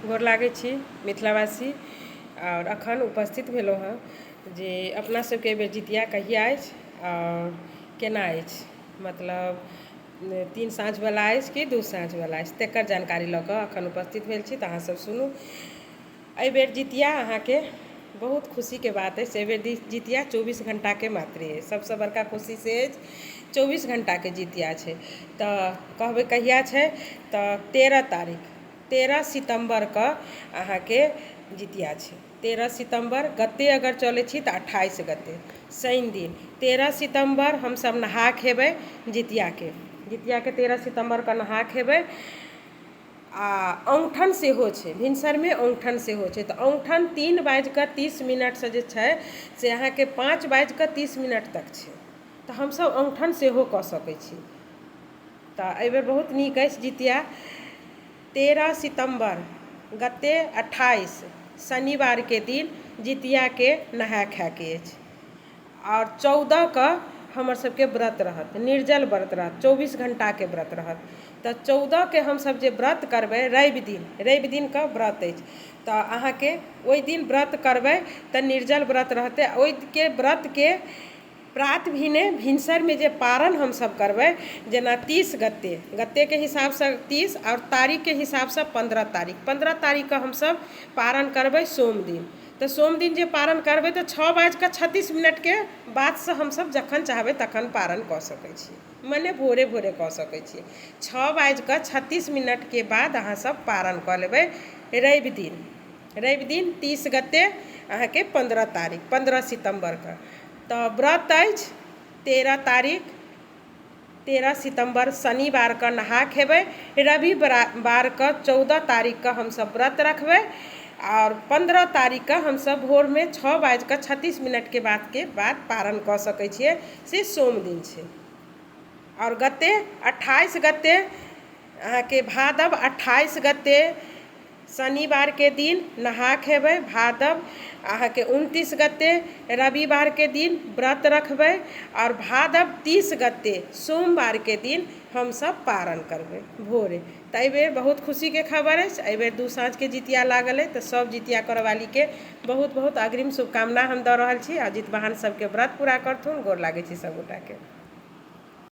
गोर लागै छी मिथिलावासी और अखन उपस्थित भेलहुँ हँ जे अपना सबके एहि बेर जितिया कहिया अछि और केना अछि, मतलब 3 साँझवला अछि कि 2 साँझवला अछि तकर जानकारी लऽ कऽ अखन उपस्थित भेल छी। तऽ अहाँ सब सुनू। एहि बेर जितिया अहाँके बहुत खुशीके बात अछि। एहि बेर जितिया 24 घंटाके मात्र अछि। सबसँ बड़का खुशी से अछि 24 घंटाके जितिया छै। तऽ कहबै कहिया छै तऽ 13 सितम्बरके अहाँके जितिया छै। 13 सितम्बर गते अगर चलै छी तऽ 28 गते शनि दिन 13 सितम्बर हमसब नहा खेबै जितियाके 13 सितम्बरके नहा खेबै। आ औंठन सेहो छै, भिनसरमे औंठन सेहो छै। तऽ औंठन 3:30 जे छै से अहाँके 5:30 तक छै। तऽ हमसब औंठन सेहो कऽ सकै छी। तऽ एहिबेर बहुत नीक अछि जितिया। 13 सितम्बर गते 28 शनिवारके दिन जितियाके नहाय खायके अछि। और 14 हमर सबके व्रत रहत, निर्जल व्रत रहत, 24 घंटाके व्रत रहत। तऽ 14 हमसब जे व्रत करबै रवि दिनके व्रत अछि। तऽ अहाँके ओहि दिन व्रत करबै तऽ निर्जल व्रत रहतै। ओहिके व्रतके प्रात भेने भिनसरमे जे पारण हमसब करबै, जेना 30 गतेके हिसाबसँ 30 और तारीखके हिसाबसँ 15 तारीख 15 तारीखके हमसब पारण करबै सोम दिन। तऽ सोम दिन जे पारण करबै तऽ 6:36 बादसँ हमसब जखन चाहबै तखन पारण कऽ सकै छी, मने भोरे कऽ सकै छी। 6:36 बाद अहाँसब पारण कऽ लेबै रवि दिन 30 गते अहाँके 15 सितम्बरके। तऽ व्रत अछि 13 सितम्बर शनिवारके नहा खेबै। रविवारके 14 तारीखके हमसब व्रत रखबै। और 15 तारीखके हमसब भोरमे 6:36 के बाद पारण कऽ सकै छियै। से सोम दिन छै। और गते 28 गते अहाँके भादव 28 गते शनिवारके दिन नहा खेबै। भादव अहाँके 29 गते रविवारके दिन व्रत रखबै। और भादव 30 गते सोमवारके दिन हमसब पारण करबै भोरे। तऽ एहिबेर बहुत खुशीके खबर अछि। एहिबेर 2 साँझके जितिया लागल अछि। तऽ सब जितिया करऽवालीके बहुत बहुत अग्रिम शुभकामना हम दऽ रहल छी। आ जितवाहन सबके व्रत पूरा करथुन। गोर लागै छी सब गोटाके।